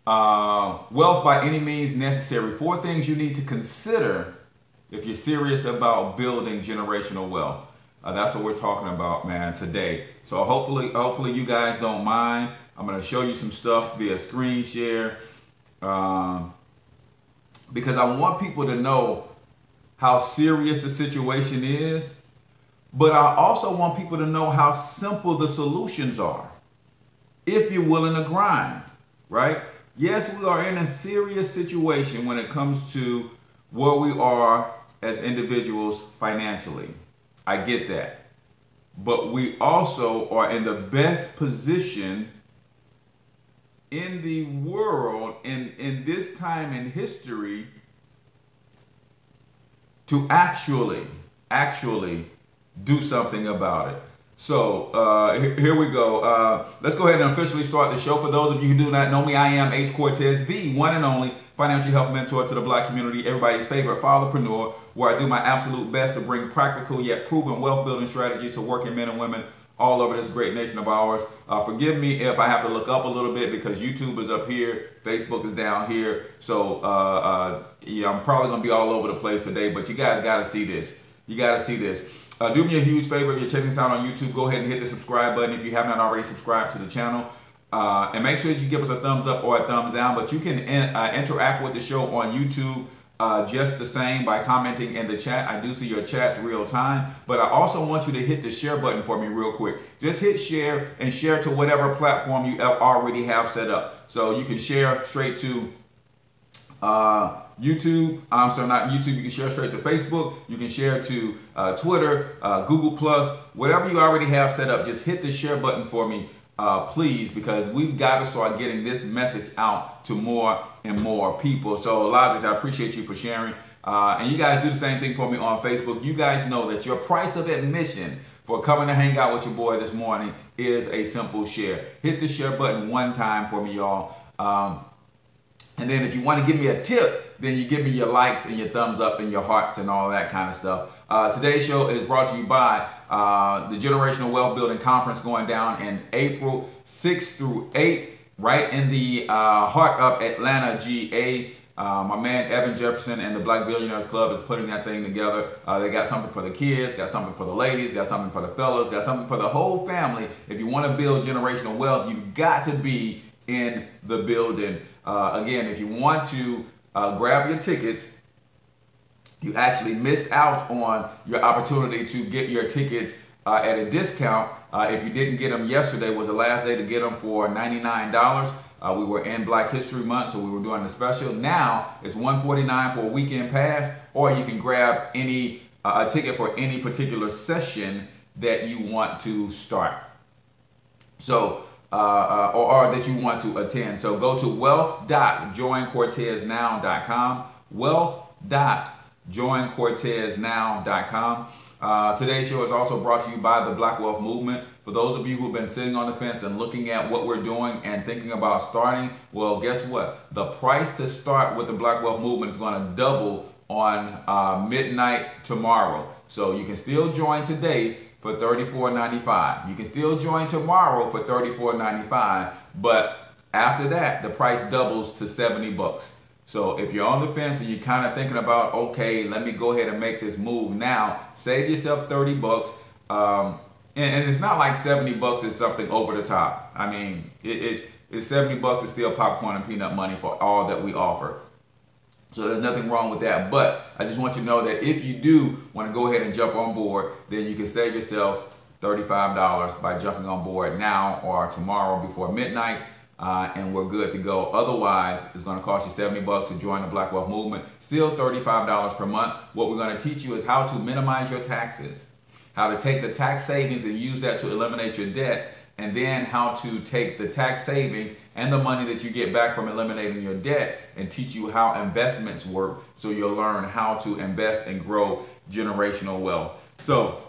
Wealth by any means necessary. 4 things you need to consider if you're serious about building generational wealth. That's what we're talking about, man, today. So hopefully you guys don't mind. I'm going to show you some stuff via screen share because I want people to know how serious the situation is, but I also want people to know how simple the solutions are if you're willing to grind, right? Yes, we are in a serious situation when it comes to where we are as individuals financially. I get that. But we also are in the best position in the world in this time in history to actually do something about it. So here we go. Let's go ahead and officially start the show. For those of you who do not know me, I am H. Cortez, the one and only financial health mentor to the Black community, everybody's favorite fatherpreneur, where I do my absolute best to bring practical yet proven wealth building strategies to working men and women all over this great nation of ours. Forgive me if I have to look up a little bit because YouTube is up here, Facebook is down here. So yeah, I'm probably gonna be all over the place today, but you guys gotta see this. You gotta see this. Do me a huge favor, if you're checking this out on YouTube, go ahead and hit the subscribe button if you have not already subscribed to the channel. And make sure you give us a thumbs up or a thumbs down, but you can interact with the show on YouTube just the same by commenting in the chat. I do see your chats real time, but I also want you to hit the share button for me real quick. Just hit share and share to whatever platform you already have set up. So you can share straight to YouTube, so not YouTube, you can share straight to Facebook, you can share to Twitter, Google+, whatever you already have set up, just hit the share button for me, please, because we've got to start getting this message out to more and more people. So Logic, I appreciate you for sharing. And you guys do the same thing for me on Facebook. You guys know that your price of admission for coming to hang out with your boy this morning is a simple share. Hit the share button one time for me, y'all. And then if you want to give me a tip, then you give me your likes and your thumbs up and your hearts and all that kind of stuff. Today's show is brought to you by the Generational Wealth Building Conference going down in April 6th through 8th, right in the heart of Atlanta, GA. My man Evan Jefferson and the Black Billionaires Club is putting that thing together. They got something for the kids, got something for the ladies, got something for the fellas, got something for the whole family. If you want to build generational wealth, you've got to be in the building. Again, if you want to grab your tickets, you actually missed out on your opportunity to get your tickets at a discount. If you didn't get them yesterday, was the last day to get them for $99. We were in Black History Month, so we were doing the special. Now it's $149 for a weekend pass, or you can grab any a ticket for any particular session that you want to start. So or that you want to attend. So go to wealth.joincorteznow.com, wealth.joincorteznow.com. Today's show is also brought to you by the Black Wealth Movement. For those of you who've been sitting on the fence and looking at what we're doing and thinking about starting, well, guess what? The price to start with the Black Wealth Movement is going to double on midnight tomorrow. So you can still join today for $34.95. You can still join tomorrow for $34.95, but after that, the price doubles to $70. So if you're on the fence and you're kind of thinking about, okay, let me go ahead and make this move now, save yourself $30. And it's not like $70 is something over the top. I mean, it's $70 is still popcorn and peanut money for all that we offer. So there's nothing wrong with that. But I just want you to know that if you do want to go ahead and jump on board, then you can save yourself $35 by jumping on board now or tomorrow before midnight. And we're good to go. Otherwise, it's going to cost you $70 to join the Black Wealth Movement. Still $35 per month. What we're going to teach you is how to minimize your taxes, how to take the tax savings and use that to eliminate your debt, and then how to take the tax savings and the money that you get back from eliminating your debt and teach you how investments work, so you'll learn how to invest and grow generational wealth. So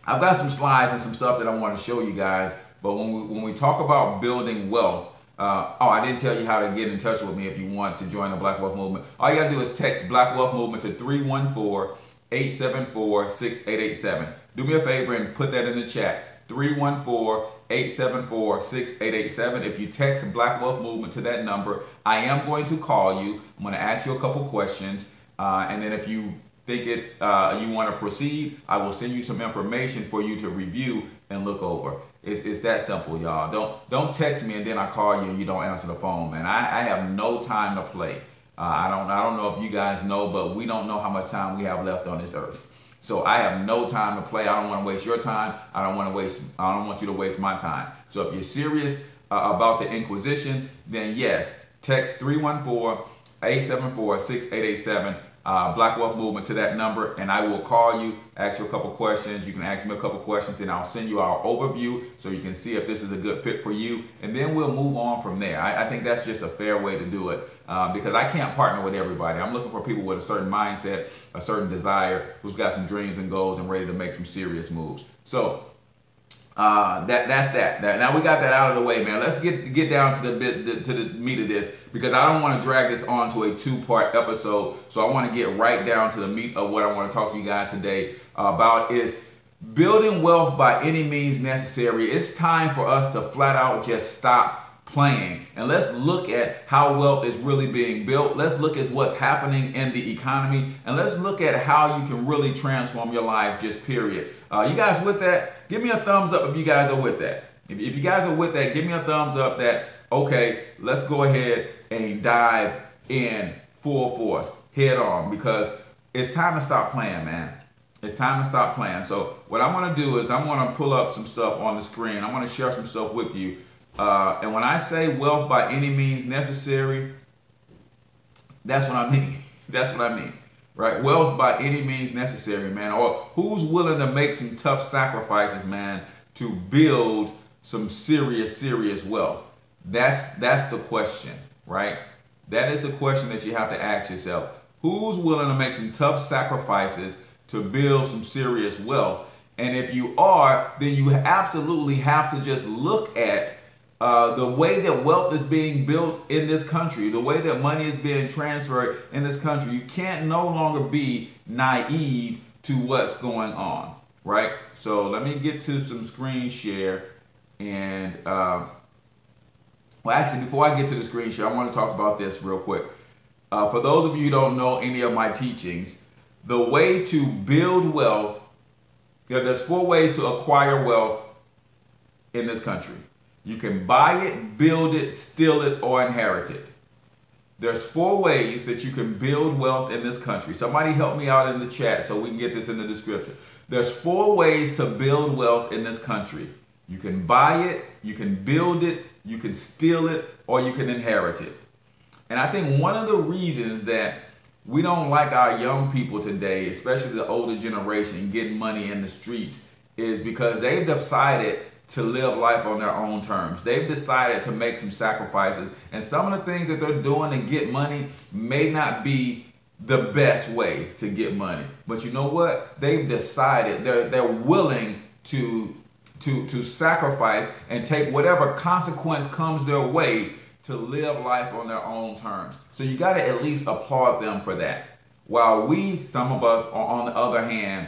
I've got some slides and some stuff that I want to show you guys, but when we talk about building wealth, I didn't tell you how to get in touch with me if you want to join the Black Wealth Movement. All you got to do is text Black Wealth Movement to 314-874-6887. Do me a favor and put that in the chat. 314 874-6887. If you text Black Wealth Movement to that number, I am going to call you. I'm going to ask you a couple questions. And then if you think it's you want to proceed, I will send you some information for you to review and look over. It's that simple, y'all. Don't text me and then I call you and you don't answer the phone, man. I have no time to play. I don't know if you guys know, but we don't know how much time we have left on this earth. So I have no time to play. I don't want to waste your time. I don't want you to waste my time. So if you're serious about the Inquisition, then yes, text 314-874-6887. Black Wealth Movement to that number, and I will call you, ask you a couple questions. You can ask me a couple questions, then I'll send you our overview so you can see if this is a good fit for you, and then we'll move on from there. I think that's just a fair way to do it because I can't partner with everybody. I'm looking for people with a certain mindset, a certain desire, who's got some dreams and goals and ready to make some serious moves. So that's that. Now we got that out of the way, man. Let's get down to the meat of this, because I don't want to drag this on to a two-part episode. So I want to get right down to the meat of what I want to talk to you guys today about is building wealth by any means necessary. It's time for us to flat out just stop playing, and let's look at how wealth is really being built. Let's look at what's happening in the economy, and let's look at how you can really transform your life, just period. You guys with that? Give me a thumbs up if you guys are with that. If you guys are with that, give me a thumbs up that, okay, let's go ahead and dive in full force, head on, because it's time to stop playing, man. It's time to stop playing. So what I want to do is I want to pull up some stuff on the screen. I want to share some stuff with you. And when I say wealth by any means necessary, that's what I mean. That's what I mean, right? Wealth by any means necessary, man. Or who's willing to make some tough sacrifices, man, to build some serious wealth? That's the question, right? That is the question that you have to ask yourself. Who's willing to make some tough sacrifices to build some serious wealth? And if you are, then you absolutely have to just look at the way that wealth is being built in this country, the way that money is being transferred in this country. You can't no longer be naive to what's going on, right? So let me get to some screen share. And, well, actually, before I get to the screen share, I want to talk about this real quick. For those of you who don't know any of my teachings, the way to build wealth, there's 4 ways to acquire wealth in this country. You can buy it, build it, steal it, or inherit it. There's 4 ways that you can build wealth in this country. Somebody help me out in the chat so we can get this in the description. There's 4 ways to build wealth in this country. You can buy it, you can build it, you can steal it, or you can inherit it. And I think one of the reasons that we don't like our young people today, especially the older generation, getting money in the streets, is because they've decided to live life on their own terms. They've decided to make some sacrifices, and some of the things that they're doing to get money may not be the best way to get money. But you know what? They've decided they're willing to sacrifice and take whatever consequence comes their way to live life on their own terms. So you got to at least applaud them for that. While some of us are on the other hand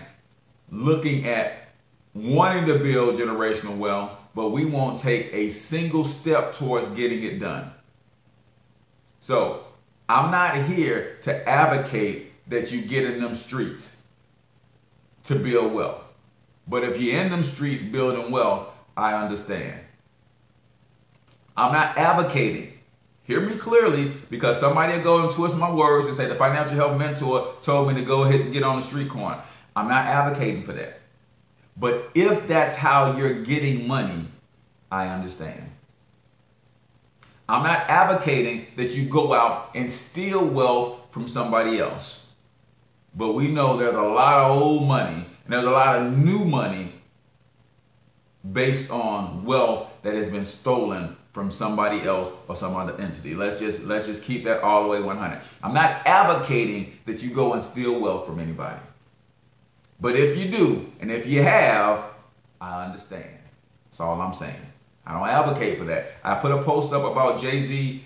looking at wanting to build generational wealth, but we won't take a single step towards getting it done. So I'm not here to advocate that you get in them streets to build wealth. But if you're in them streets building wealth, I understand. I'm not advocating. Hear me clearly, because somebody will go and twist my words and say the financial health mentor told me to go ahead and get on the street corner. I'm not advocating for that. But if that's how you're getting money, I understand. I'm not advocating that you go out and steal wealth from somebody else. But we know there's a lot of old money and there's a lot of new money based on wealth that has been stolen from somebody else or some other entity. Let's just keep that all the way 100. I'm not advocating that you go and steal wealth from anybody. But if you do, and if you have, I understand. That's all I'm saying. I don't advocate for that. I put a post up about Jay-Z. He's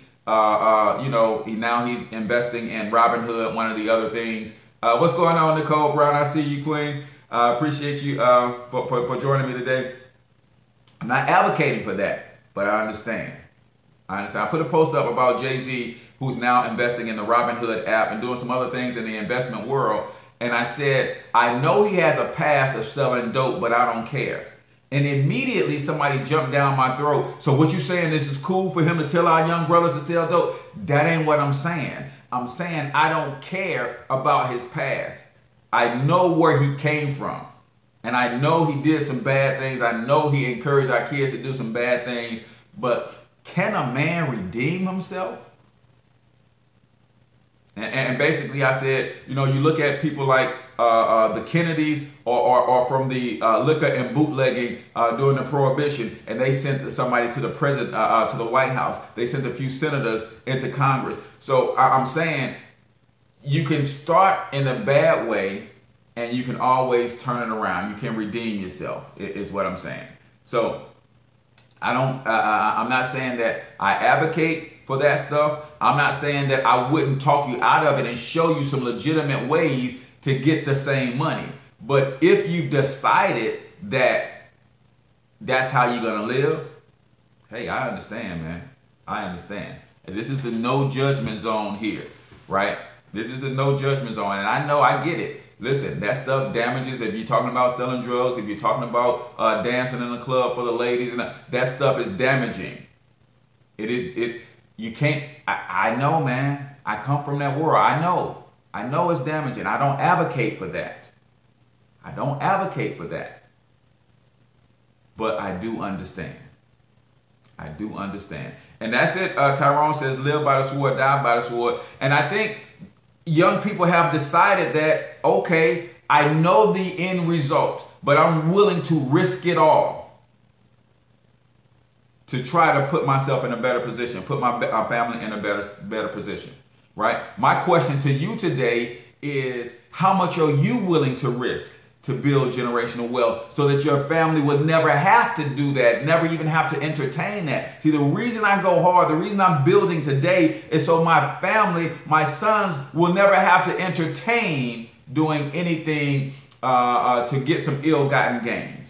investing in Robinhood, one of the other things. What's going on, Nicole Brown? I see you, Queen. Appreciate you for joining me today. I'm not advocating for that, but I understand. I put a post up about Jay-Z, who's now investing in the Robinhood app and doing some other things in the investment world. And I said, I know he has a past of selling dope, but I don't care. And immediately somebody jumped down my throat. So what you saying, this is cool for him to tell our young brothers to sell dope? That ain't what I'm saying. I'm saying I don't care about his past. I know where he came from. And I know he did some bad things. I know he encouraged our kids to do some bad things. But can a man redeem himself? And basically I said, you look at people like the Kennedys or from the liquor and bootlegging during the Prohibition, and they sent somebody to the president, to the White House. They sent a few senators into Congress. So I'm saying you can start in a bad way and you can always turn it around. You can redeem yourself, is what I'm saying. So I'm not saying that I advocate for that stuff. I'm not saying that I wouldn't talk you out of it and show you some legitimate ways to get the same money. But if you've decided that that's how you're going to live, hey, I understand, man. I understand. This is the no judgment zone here, right? This is the no judgment zone. And I know, I get it. Listen, that stuff damages. If you're talking about selling drugs, if you're talking about dancing in the club for the ladies, and that stuff is damaging. You can't, I know, man. I come from that world. I know it's damaging. I don't advocate for that. But I do understand. And that's it. Tyrone says, live by the sword, die by the sword. And I think young people have decided that, okay, I know the end result, but I'm willing to risk it all to try to put myself in a better position, put my family in a better position, right? My question to you today is, how much are you willing to risk to build generational wealth so that your family would never have to do that, never even have to entertain that? See, the reason I go hard, the reason I'm building today is so my family, my sons, will never have to entertain doing anything to get some ill-gotten gains.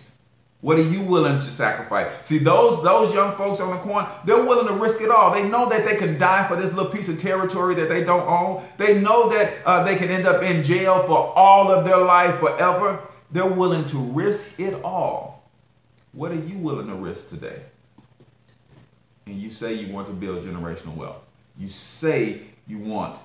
What are you willing to sacrifice? See, those young folks on the corner, they're willing to risk it all. They know that they can die for this little piece of territory that they don't own. They know that they can end up in jail for all of their life forever. They're willing to risk it all. What are you willing to risk today? And you say you want to build generational wealth. You say you want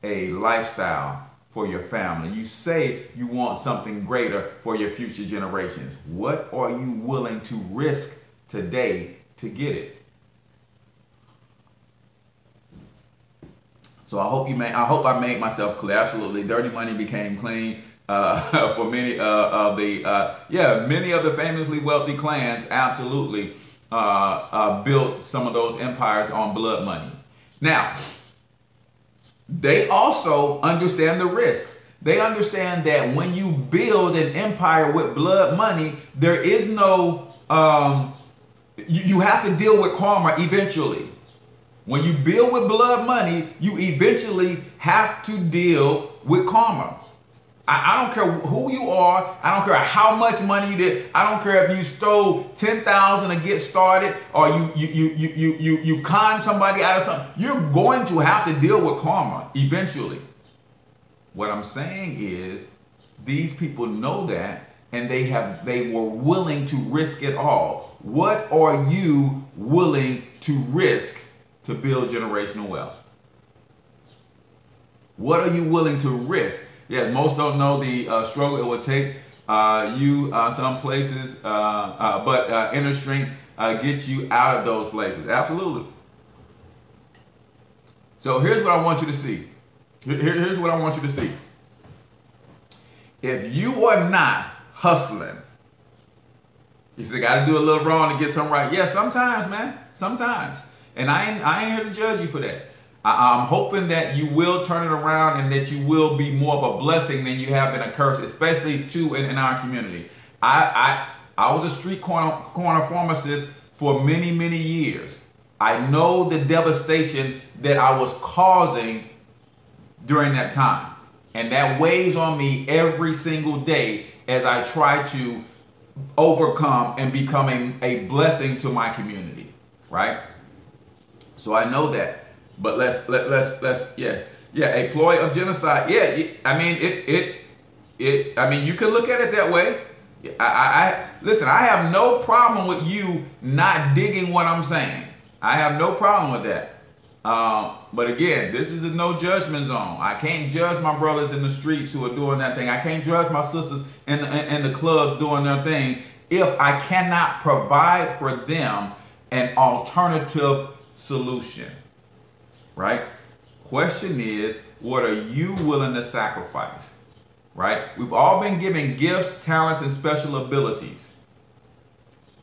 a lifestyle for your family. You say you want something greater for your future generations. What are you willing to risk today to get it? So I hope I made myself clear. Absolutely, dirty money became clean for many of the famously wealthy clans. Absolutely, built some of those empires on blood money. Now, they also understand the risk. They understand that when you build an empire with blood money, there is no, you have to deal with karma eventually. When you build with blood money, you eventually have to deal with karma. I don't care who you are. I don't care how much money you did. I don't care if you stole $10,000 to get started, or you conned somebody out of something. You're going to have to deal with karma eventually. What I'm saying is, these people know that, and they were willing to risk it all. What are you willing to risk to build generational wealth? What are you willing to risk? Yes, most don't know the struggle it would take some places, but inner strength gets you out of those places. Absolutely. So here's what I want you to see. Here's what I want you to see. If you are not hustling, you say, got to do a little wrong to get something right. Yeah, sometimes, man. Sometimes. And I ain't here to judge you for that. I'm hoping that you will turn it around and that you will be more of a blessing than you have been a curse, especially too in our community. I was a street corner pharmacist for many, many years. I know the devastation that I was causing during that time. And that weighs on me every single day as I try to overcome and becoming a blessing to my community, right? So I know that, but let's yes, yeah, a ploy of genocide. Yeah, I mean I mean, you can look at it that way. I listen. I have no problem with you not digging what I'm saying. I have no problem with that. But again, this is a no judgment zone. I can't judge my brothers in the streets who are doing that thing. I can't judge my sisters in the clubs doing their thing if I cannot provide for them an alternative solution, right? Question is, what are you willing to sacrifice, right? We've all been given gifts, talents, and special abilities.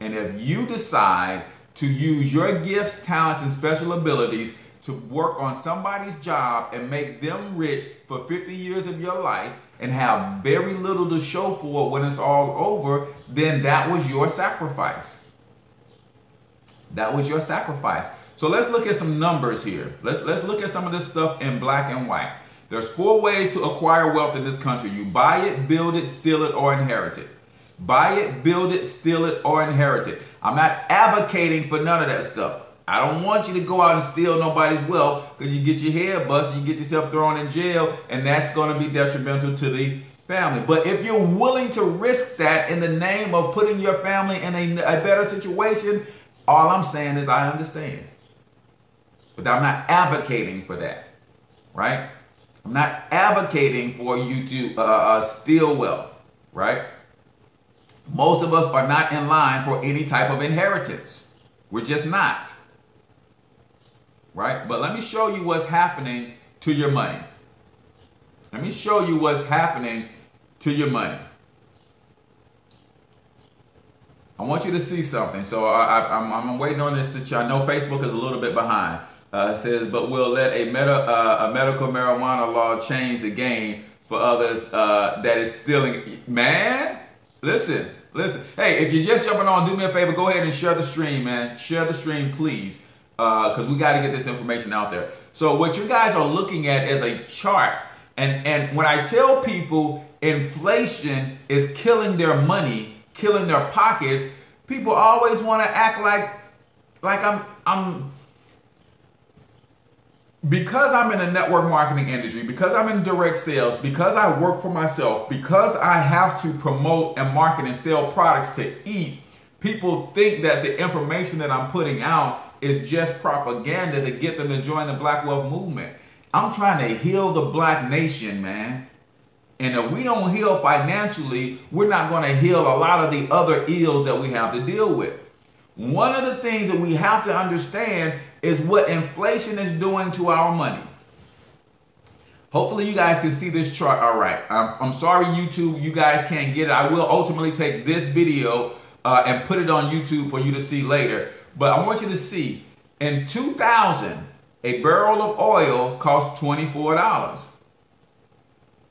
And if you decide to use your gifts, talents, and special abilities to work on somebody's job and make them rich for 50 years of your life and have very little to show for it when it's all over, then that was your sacrifice. That was your sacrifice. So let's look at some numbers here. Let's look at some of this stuff in black and white. There's 4 ways to acquire wealth in this country. You buy it, build it, steal it, or inherit it. Buy it, build it, steal it, or inherit it. I'm not advocating for none of that stuff. I don't want you to go out and steal nobody's wealth because you get your head busted, you get yourself thrown in jail, and that's going to be detrimental to the family. But if you're willing to risk that in the name of putting your family in a better situation, all I'm saying is I understand. But I'm not advocating for that, right? I'm not advocating for you to steal wealth, right? Most of us are not in line for any type of inheritance. We're just not. Right? But let me show you what's happening to your money. Let me show you what's happening to your money. I want you to see something. So I'm waiting on this to. I know Facebook is a little bit behind. It says, but we'll let a medical marijuana law change the game for others that is stealing. Man, listen. Hey, if you're just jumping on, do me a favor. Go ahead and share the stream, man. Share the stream, please. Because we got to get this information out there. So what you guys are looking at is a chart. And when I tell people inflation is killing their money, killing their pockets, people always want to act like I'm because I'm in the network marketing industry, because I'm in direct sales, because I work for myself, because I have to promote and market and sell products to eat, people think that the information that I'm putting out is just propaganda to get them to join the Black Wealth Movement. I'm trying to heal the Black nation, man. And if we don't heal financially, we're not going to heal a lot of the other ills that we have to deal with. One of the things that we have to understand is what inflation is doing to our money. Hopefully you guys can see this chart all right. I'm sorry, YouTube, you guys can't get it. I will ultimately take this video and put it on YouTube for you to see later. But I want you to see, in 2000, a barrel of oil cost $24.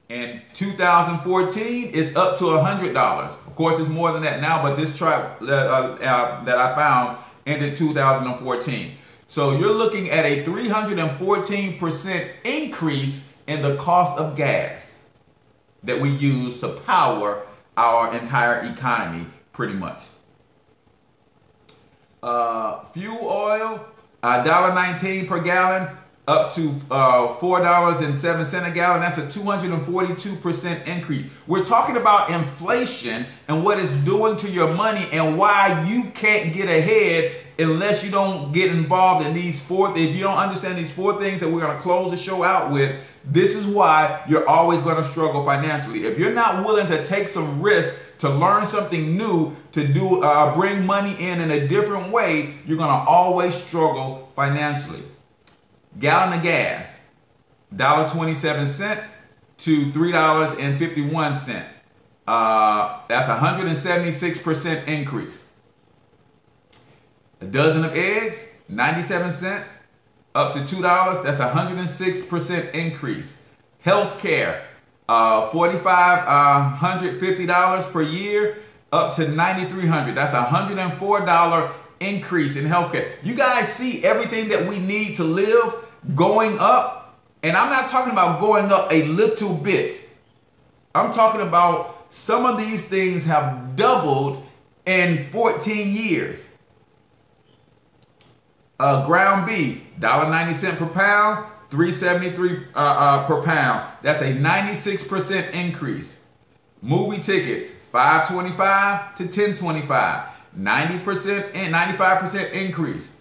In 2014, it's up to $100. Of course, it's more than that now, but this chart that I found ended 2014. So you're looking at a 314% increase in the cost of gas that we use to power our entire economy, pretty much. Fuel oil, $1.19 per gallon, up to $4.07 a gallon. That's a 242% increase. We're talking about inflation and what it's doing to your money and why you can't get ahead unless you don't get involved in these 4 things. If you don't understand these 4 things that we're going to close the show out with, this is why you're always going to struggle financially. If you're not willing to take some risk to learn something new, to do bring money in a different way, you're going to always struggle financially. Gallon of gas, $1.27 to $3.51. That's a 176% increase. A dozen of eggs, 97 cents, up to $2. That's a 106% increase. Healthcare, $4,550 per year, up to $9,300. That's a $104 increase in healthcare. You guys see everything that we need to live going up, and I'm not talking about going up a little bit. I'm talking about some of these things have doubled in 14 years. Ground beef, $1.90 per pound, $3.73 per pound. That's a 96% increase. Movie tickets, $5.25 to $10.25, 90% and 95% increase.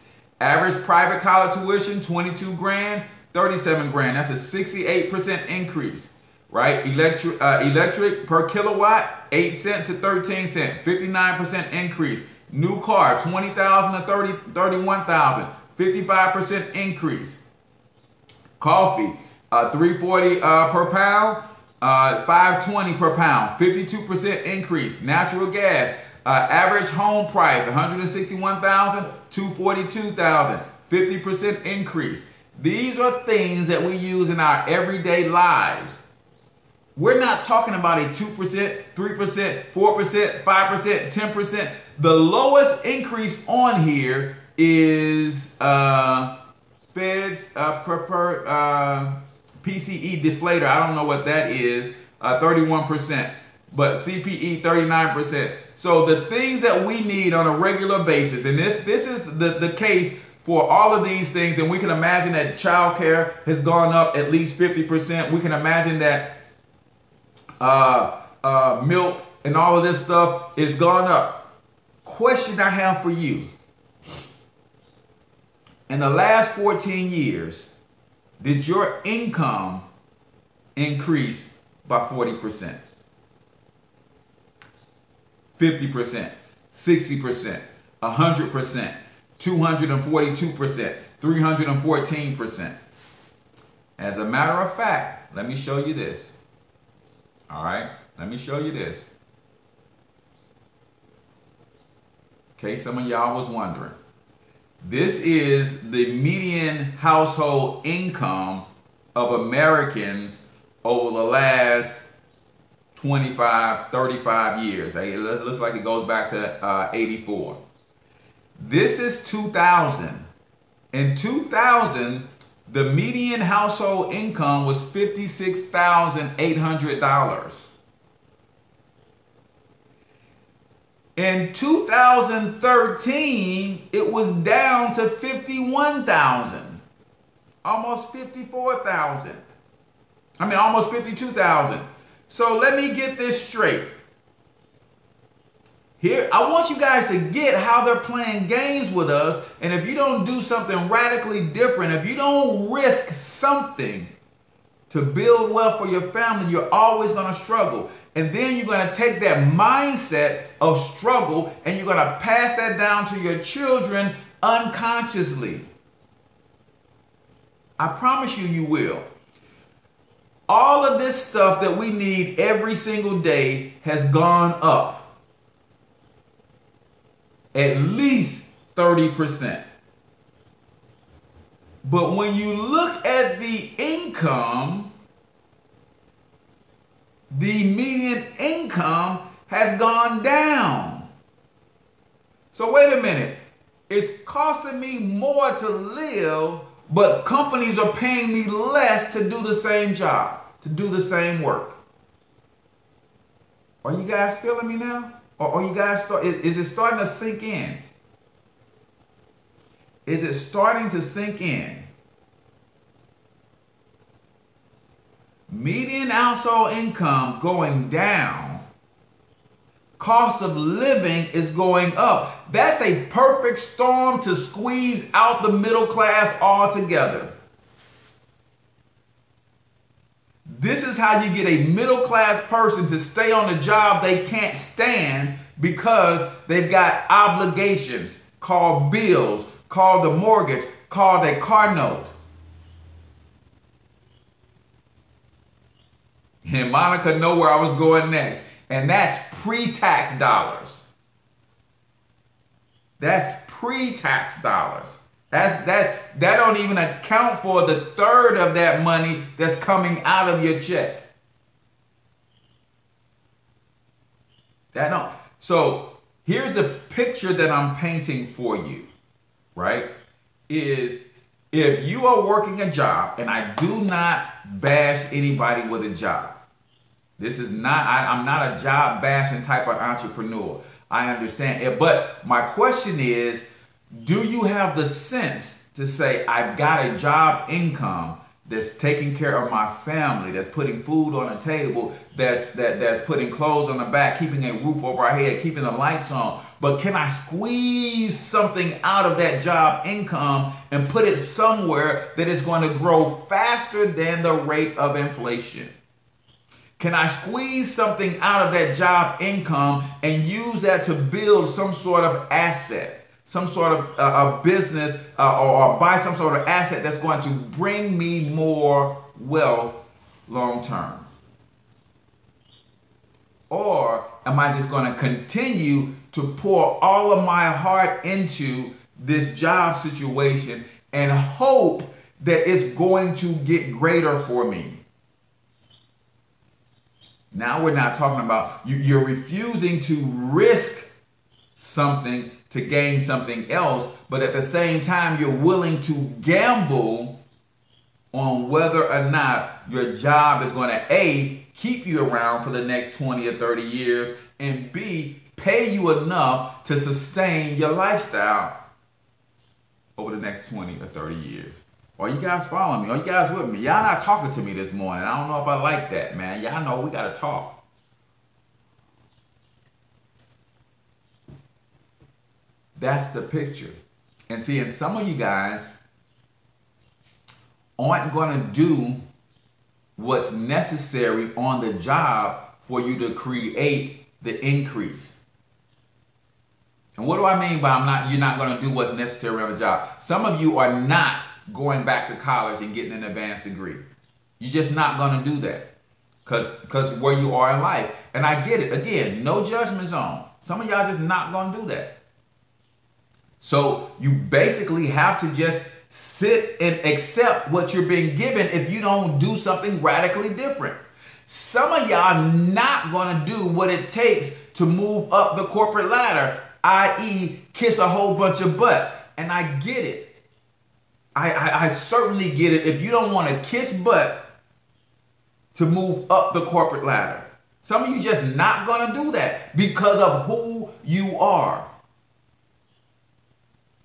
Average private college tuition, 22 grand, 37 grand. That's a 68% increase, right? Electric per kilowatt, 8 cents to 13 cents, 59% increase. New car, 20,000 to 31,000, 55% increase. Coffee, $3.40 per pound, $5.20 per pound, 52% increase. Natural gas, average home price, $161,000 to $242,000, 50% increase. These are things that we use in our everyday lives. We're not talking about a 2%, 3%, 4%, 5%, 10%. The lowest increase on here is Fed's preferred PCE deflator. I don't know what that is, 31%, but CPE 39%. So the things that we need on a regular basis, and if this is the case for all of these things, then we can imagine that childcare has gone up at least 50%. We can imagine that milk and all of this stuff is gone up. Question I have for you. In the last 14 years, did your income increase by 40%? 50%, 60%, 100%, 242%, 314%. As a matter of fact, let me show you this. All right, let me show you this. In case some of y'all was wondering. This is the median household income of Americans over the last 25, 35 years. It looks like it goes back to 84. This is 2000. In 2000, the median household income was $56,800. In 2013, it was down to 51,000. Almost 54,000. Almost 52,000. So let me get this straight. Here, I want you guys to get how they're playing games with us. And if you don't do something radically different, if you don't risk something to build wealth for your family, you're always going to struggle. And then you're going to take that mindset of struggle and you're going to pass that down to your children unconsciously. I promise you, you will. All of this stuff that we need every single day has gone up at least 30%. But when you look at the income, the median income has gone down. So wait a minute. It's costing me more to live, but companies are paying me less to do the same job, to do the same work. Are you guys feeling me now? Or are you guys is it starting to sink in? Is it starting to sink in? Median household income going down. Cost of living is going up. That's a perfect storm to squeeze out the middle class altogether. This is how you get a middle class person to stay on the job they can't stand because they've got obligations called bills, called the mortgage, called a car note. And Monica know where I was going next. And that's pre-tax dollars. That's pre-tax dollars. That don't even account for the third of that money that's coming out of your check. That don't. So here's the picture that I'm painting for you, right? Is if you are working a job, and I do not bash anybody with a job. This is not, I'm not a job bashing type of entrepreneur. I understand it. But my question is, do you have the sense to say, I've got a job income that's taking care of my family, that's putting food on the table, that's putting clothes on the back, keeping a roof over our head, keeping the lights on. But can I squeeze something out of that job income and put it somewhere that is going to grow faster than the rate of inflation? Can I squeeze something out of that job income and use that to build some sort of asset, some sort of a business, or buy some sort of asset that's going to bring me more wealth long term? Or am I just going to continue to pour all of my heart into this job situation and hope that it's going to get greater for me? Now we're not talking about you're refusing to risk something to gain something else, but at the same time, you're willing to gamble on whether or not your job is going to A, keep you around for the next 20 or 30 years, and B, pay you enough to sustain your lifestyle over the next 20 or 30 years. Are you guys following me? Are you guys with me? Y'all not talking to me this morning. I don't know if I like that, man. Y'all know we got to talk. That's the picture. And see, and some of you guys aren't going to do what's necessary on the job for you to create the increase. And what do I mean by you're not going to do what's necessary on the job? Some of you are not going back to college and getting an advanced degree. You're just not going to do that because where you are in life. And I get it. Again, no judgment zone. Some of y'all just not going to do that. So you basically have to just sit and accept what you're being given if you don't do something radically different. Some of y'all not going to do what it takes to move up the corporate ladder, i.e. kiss a whole bunch of butt. And I get it. I certainly get it if you don't want to kiss butt to move up the corporate ladder. Some of you just not going to do that because of who you are.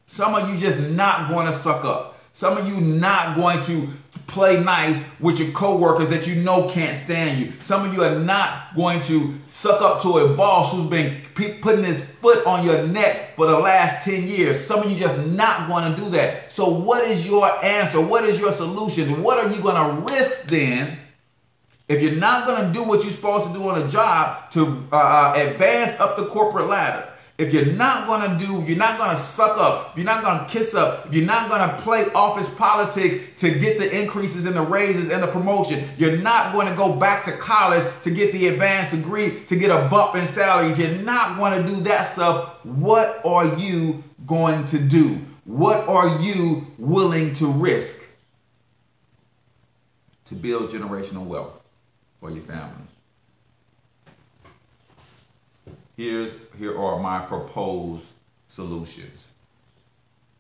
Some of you just not going to suck up. Some of you not going to play nice with your coworkers that you know can't stand you. Some of you are not going to suck up to a boss who's been putting his foot on your neck for the last 10 years. Some of you just not going to do that. So what is your answer? What is your solution? What are you going to risk then if you're not going to do what you're supposed to do on a job to advance up the corporate ladder? If you're not going to do, if you're not going to suck up, if you're not going to kiss up, if you're not going to play office politics to get the increases and the raises and the promotion, you're not going to go back to college to get the advanced degree, to get a bump in salary, if you're not going to do that stuff, what are you going to do? What are you willing to risk to build generational wealth for your family? Here are my proposed solutions.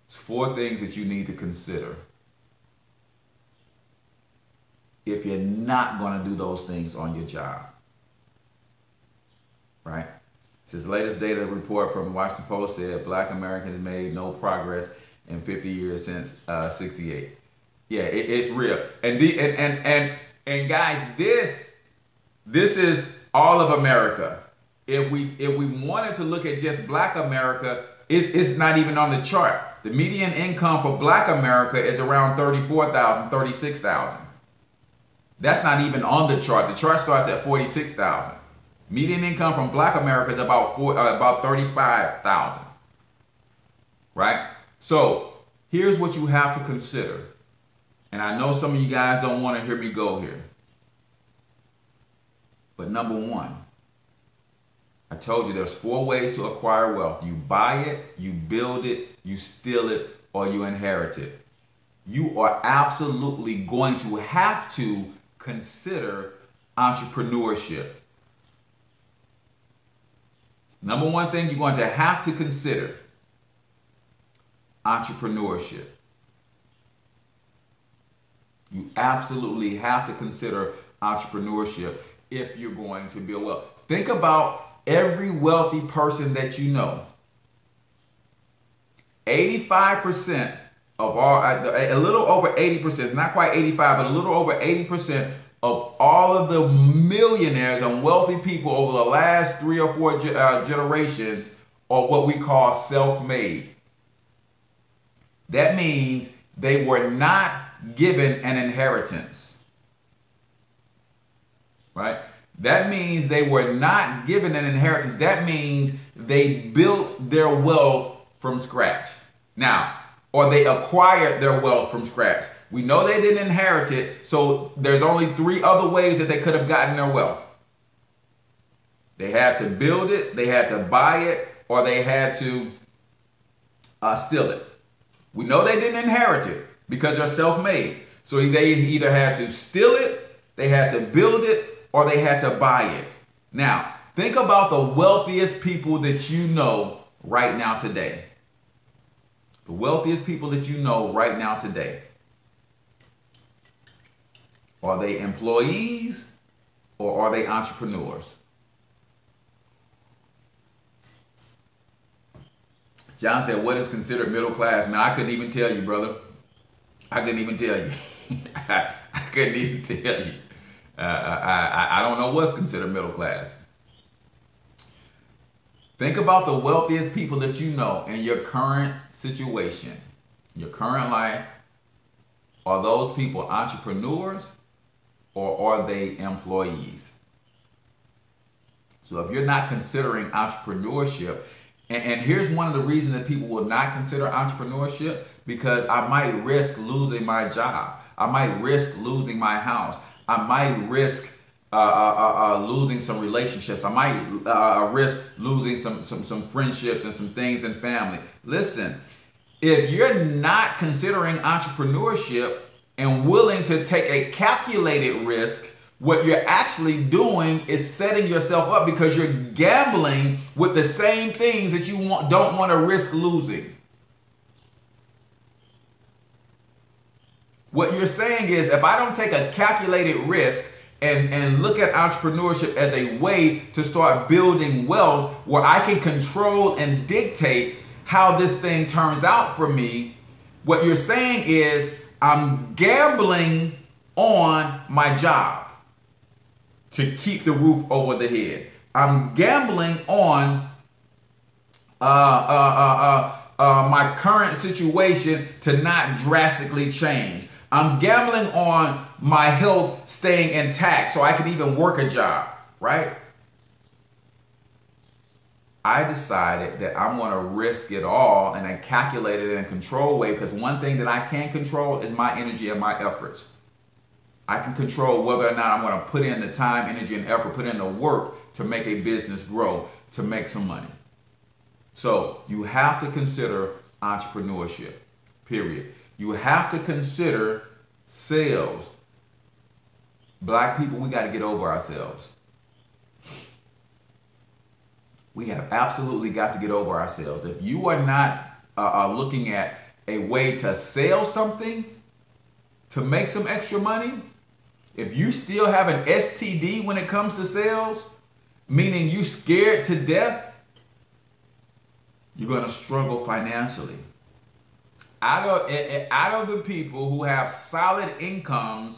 It's 4 things that you need to consider if you're not going to do those things on your job. Right? This latest data report from the Washington Post said Black Americans made no progress in 50 years since 68. Yeah, it's real. And guys, this is all of America. If we wanted to look at just Black America, it's not even on the chart. The median income for Black America is around $34,000, $36,000. That's not even on the chart. The chart starts at $46,000. Median income from Black America is about $35,000. Right? So here's what you have to consider. And I know some of you guys don't want to hear me go here. But number 1, I told you there's 4 ways to acquire wealth. You buy it, you build it, you steal it, or you inherit it. You are absolutely going to have to consider entrepreneurship. Number 1 thing you're going to have to consider: entrepreneurship. You absolutely have to consider entrepreneurship if you're going to build wealth. Think about every wealthy person that you know, 85% of all, a little over 80%, not quite 85, but a little over 80% of all of the millionaires and wealthy people over the last 3 or 4 generations are what we call self-made. That means they were not given an inheritance, right? That means they were not given an inheritance. That means they built their wealth from scratch. Now, or they acquired their wealth from scratch. We know they didn't inherit it, so there's only 3 other ways that they could have gotten their wealth. They had to build it, they had to buy it, or they had to steal it. We know they didn't inherit it because they're self-made. So they either had to steal it, they had to build it, or they had to buy it. Now, think about the wealthiest people that you know right now today. The wealthiest people that you know right now today. Are they employees or are they entrepreneurs? John said, what is considered middle class? Man, I couldn't even tell you, brother. I couldn't even tell you. I couldn't even tell you. I don't know what's considered middle class. Think about the wealthiest people that you know in your current situation, your current life. Are those people entrepreneurs or are they employees? So if you're not considering entrepreneurship, and here's one of the reasons that people will not consider entrepreneurship, because I might risk losing my job. I might risk losing my house. I might risk losing some relationships. I might risk losing some friendships and some things in family. Listen, if you're not considering entrepreneurship and willing to take a calculated risk, what you're actually doing is setting yourself up because you're gambling with the same things that you don't want to risk losing. What you're saying is, if I don't take a calculated risk and look at entrepreneurship as a way to start building wealth where I can control and dictate how this thing turns out for me, what you're saying is I'm gambling on my job to keep the roof over the head. I'm gambling on my current situation to not drastically change. I'm gambling on my health staying intact so I can even work a job, right? I decided that I'm going to risk it all in a calculated and controlled way, because one thing that I can't control is my energy and my efforts. I can control whether or not I'm going to put in the time, energy, and effort, put in the work to make a business grow, to make some money. So you have to consider entrepreneurship, period. You have to consider sales. Black people, we got to get over ourselves. We have absolutely got to get over ourselves. If you are not looking at a way to sell something to make some extra money, if you still have an STD when it comes to sales, meaning you scared to death, you're going to struggle financially. Out of the people who have solid incomes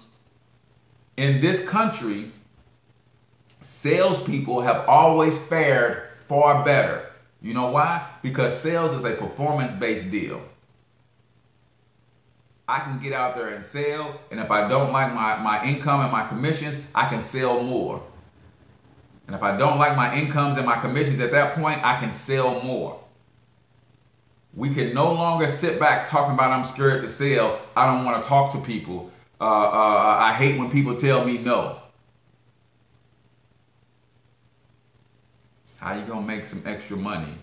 in this country, salespeople have always fared far better. You know why? Because sales is a performance-based deal. I can get out there and sell, and if I don't like my income and my commissions, I can sell more. And if I don't like my incomes and my commissions at that point, I can sell more. We can no longer sit back talking about I'm scared to sell. I don't want to talk to people. I hate when people tell me no. How you gonna make some extra money?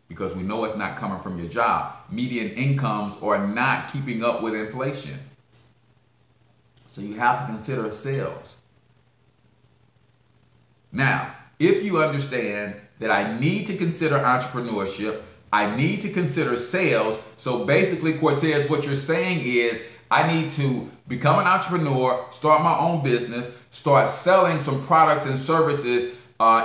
Because we know it's not coming from your job. Median incomes are not keeping up with inflation. So you have to consider sales. Now, if you understand that I need to consider entrepreneurship, I need to consider sales. So basically, Cortez, what you're saying is I need to become an entrepreneur, start my own business, start selling some products and services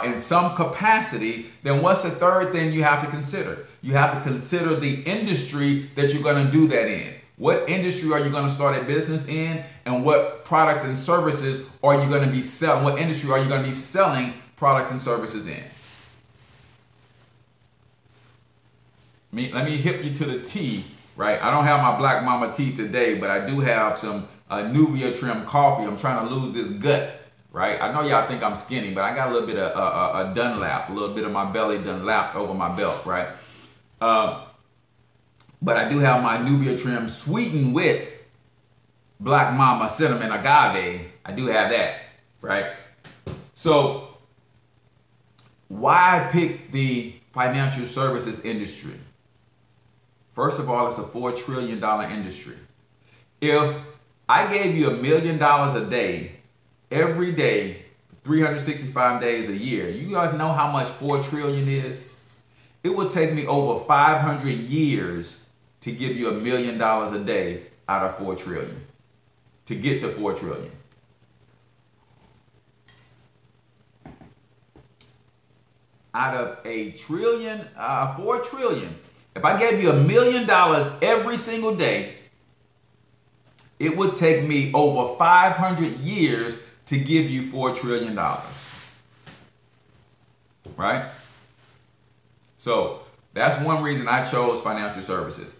in some capacity, then what's the third thing you have to consider? You have to consider the industry that you're going to do that in. What industry are you going to start a business in, and what products and services are you going to be selling? What industry are you going to be selling products and services in? Let me hip you to the tea, right? I don't have my Black Mama tea today, but I do have some Nuvia trim coffee. I'm trying to lose this gut, right? I know y'all think I'm skinny, but I got a little bit of a Dunlap, a little bit of my belly done lapped over my belt, right? But I do have my Nuvia trim sweetened with Black Mama cinnamon agave. I do have that, right? So why pick the financial services industry? First of all, it's a $4 trillion industry. If I gave you $1 million a day, every day, 365 days a year, you guys know how much 4 trillion is? It would take me over 500 years to give you $1 million a day out of 4 trillion, to get to 4 trillion. Out of a trillion, 4 trillion. If I gave you $1 million every single day, it would take me over 500 years to give you $4 trillion. Right? So that's one reason I chose financial services.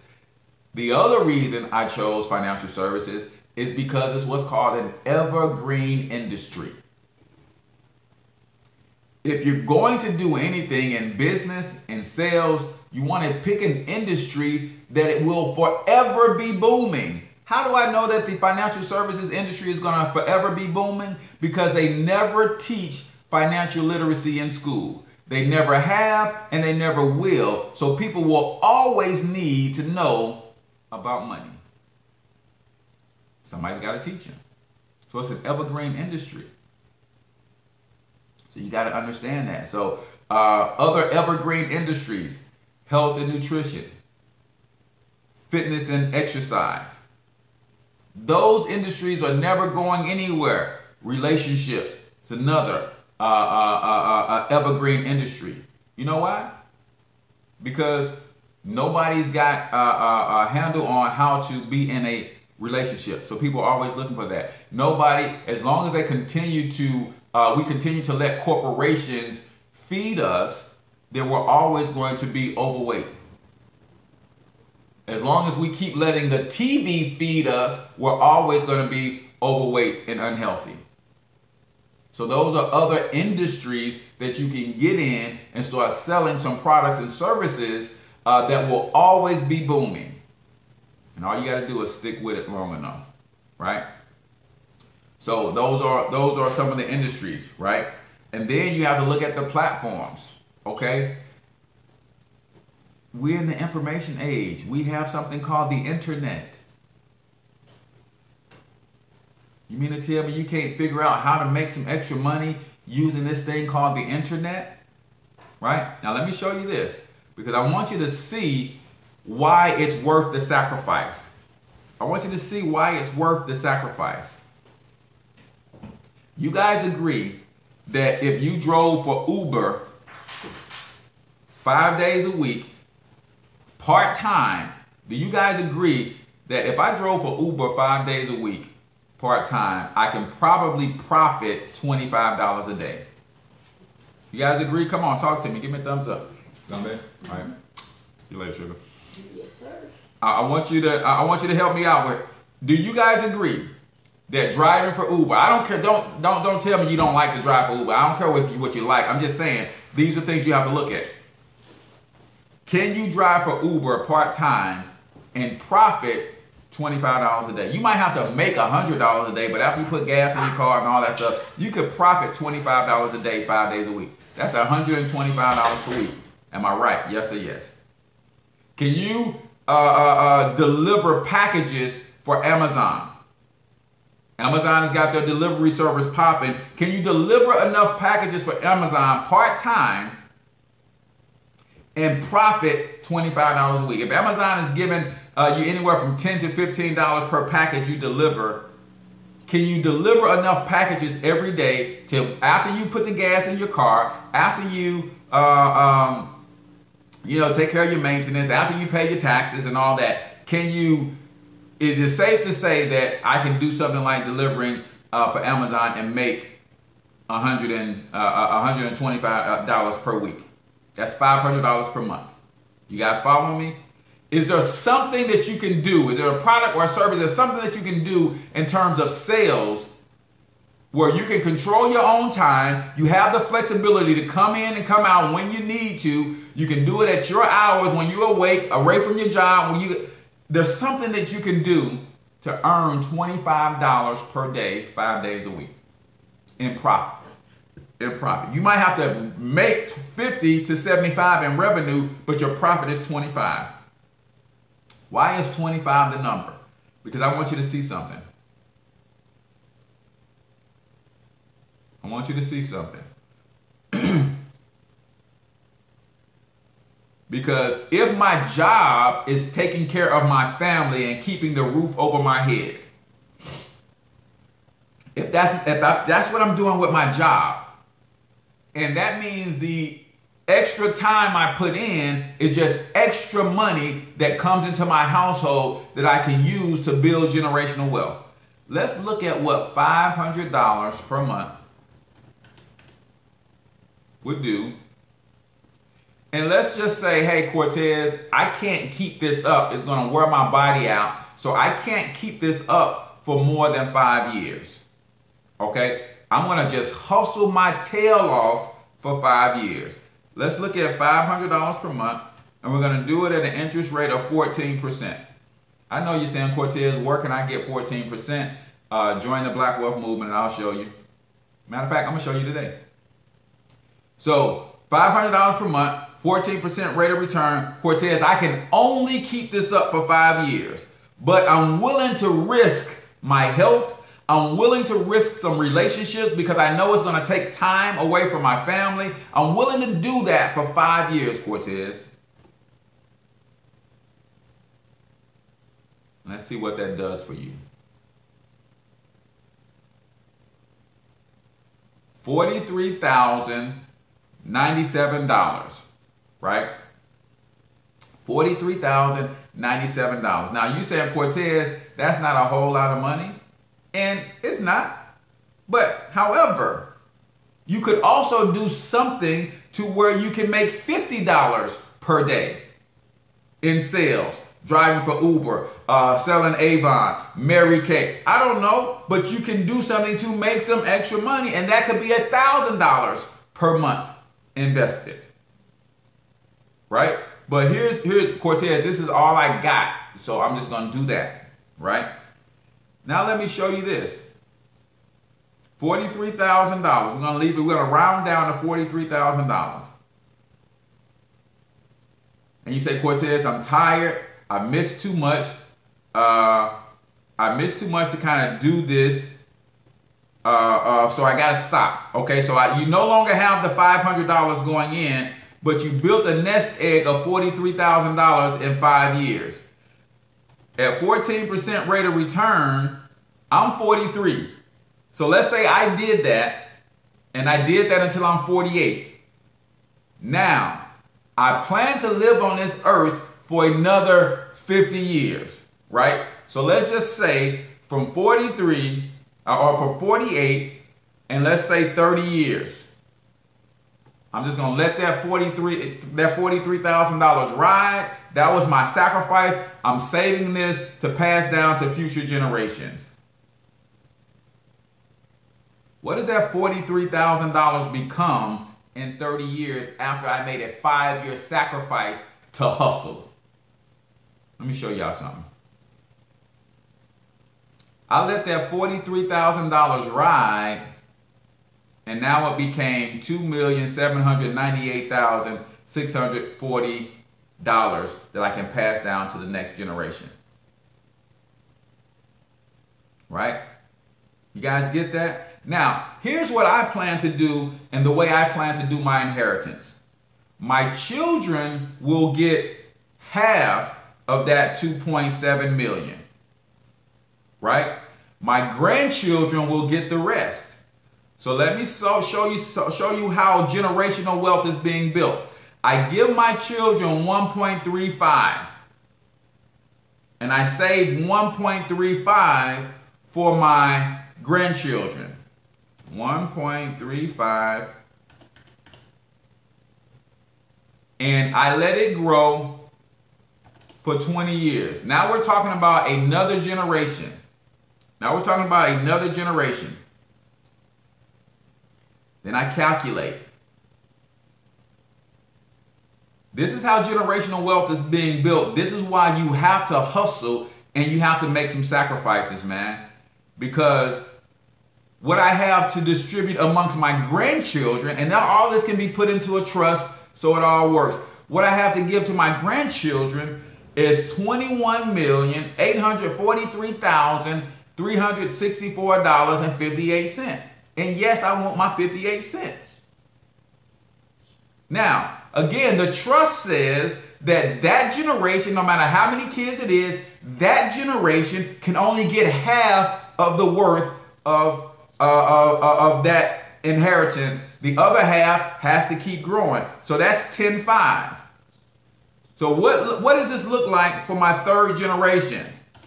The other reason I chose financial services is because it's what's called an evergreen industry. If you're going to do anything in business and sales, you want to pick an industry that it will forever be booming. How do I know that the financial services industry is going to forever be booming? Because they never teach financial literacy in school. They never have, and they never will. So people will always need to know about money. Somebody's got to teach them. So it's an evergreen industry. So you got to understand that. So other evergreen industries, health and nutrition, fitness and exercise. Those industries are never going anywhere. Relationships, it's another evergreen industry. You know why? Because nobody's got a handle on how to be in a relationship. So people are always looking for that. Nobody, as long as they continue to we continue to let corporations feed us, then we're always going to be overweight. As long as we keep letting the TV feed us, we're always going to be overweight and unhealthy. So those are other industries that you can get in and start selling some products and services that will always be booming. And all you got to do is stick with it long enough, right? So those are some of the industries, right? And then you have to look at the platforms, okay? We're in the information age. We have something called the internet. You mean to tell me you can't figure out how to make some extra money using this thing called the internet? Right? Now let me show you this, because I want you to see why it's worth the sacrifice. I want you to see why it's worth the sacrifice. You guys agree that if you drove for Uber 5 days a week, part-time, do you guys agree that if I drove for Uber 5 days a week, part-time, I can probably profit $25 a day? You guys agree? Come on, talk to me. Give me a thumbs up. All right. See you later, sugar. Yes, sir. I want you to help me out with. Do you guys agree that driving for Uber? I don't care. Don't tell me you don't like to drive for Uber. I don't care what you like. I'm just saying these are things you have to look at. Can you drive for Uber part-time and profit $25 a day? You might have to make $100 a day, but after you put gas in your car and all that stuff, you could profit $25 a day, 5 days a week. That's $125 per week. Am I right? Yes or yes? Can you deliver packages for Amazon? Amazon has got their delivery service popping. Can you deliver enough packages for Amazon part-time and profit $25 a week? If Amazon is giving you anywhere from $10 to $15 per package you deliver, can you deliver enough packages every day to, after you put the gas in your car, after you take care of your maintenance, after you pay your taxes and all that, is it safe to say that I can do something like delivering for Amazon and make $125 per week? That's $500 per month. You guys following me? Is there something that you can do? Is there a product or a service? Is there something that you can do in terms of sales where you can control your own time? You have the flexibility to come in and come out when you need to. You can do it at your hours when you're awake, away from your job. There's something that you can do to earn $25 per day, 5 days a week in profit. You might have to make 50 to 75 in revenue, but your profit is 25. Why is 25 the number? Because I want you to see something. I want you to see something. Because if my job is taking care of my family and keeping the roof over my head, if that's what I'm doing with my job, and that means the extra time I put in is just extra money that comes into my household that I can use to build generational wealth. Let's look at what $500 per month would do. And let's just say, hey, Cortez, I can't keep this up. It's going to wear my body out. So I can't keep this up for more than 5 years. Okay? I'm going to just hustle my tail off for 5 years. Let's look at $500 per month, and we're going to do it at an interest rate of 14%. I know you're saying, Cortez, where can I get 14%? Join the Black Wealth Movement, and I'll show you. Matter of fact, I'm going to show you today. So $500 per month, 14% rate of return. Cortez, I can only keep this up for 5 years, but I'm willing to risk my health. I'm willing to risk some relationships because I know it's going to take time away from my family. I'm willing to do that for 5 years, Cortez. Let's see what that does for you. $43,097, right? $43,097. Now you saying, Cortez, that's not a whole lot of money. And it's not. But however, you could also do something to where you can make $50 per day in sales. Driving for Uber, selling Avon, Mary Kay. I don't know, but you can do something to make some extra money, and that could be $1,000 per month invested. Right? But here's Cortez, this is all I got. So I'm just going to do that. Right? Now let me show you this. $43,000. We're going to leave it. We're going to round down to $43,000. And you say, Cortez, I'm tired. I missed too much. I missed too much to kind of do this. So I got to stop. Okay, so you no longer have the $500 going in, but you built a nest egg of $43,000 in 5 years. At 14% rate of return, I'm 43. So let's say I did that, and I did that until I'm 48. Now, I plan to live on this earth for another 50 years, right? So let's just say from 43 or from 48, and let's say 30 years. I'm just gonna let that $43,000 ride. That was my sacrifice. I'm saving this to pass down to future generations. What does that $43,000 become in 30 years after I made a 5-year sacrifice to hustle? Let me show y'all something. I let that $43,000 ride, and now it became $2,798,640 that I can pass down to the next generation. Right? You guys get that? Now, here's what I plan to do and the way I plan to do my inheritance. My children will get half of that $2.7 million. Right? My grandchildren will get the rest. So let me show you how generational wealth is being built. I give my children 1.35 and I save 1.35 for my grandchildren. 1.35, and I let it grow for 20 years. Now we're talking about another generation. Then I calculate. This is how generational wealth is being built. This is why you have to hustle and you have to make some sacrifices, man. Because what I have to distribute amongst my grandchildren, and now all this can be put into a trust so it all works. What I have to give to my grandchildren is $21,843,364.58. And yes, I want my 58 cents. Now, again, the trust says that generation, no matter how many kids it is, that generation can only get half of the worth of that inheritance. The other half has to keep growing. So that's 10.5. So what does this look like for my third generation?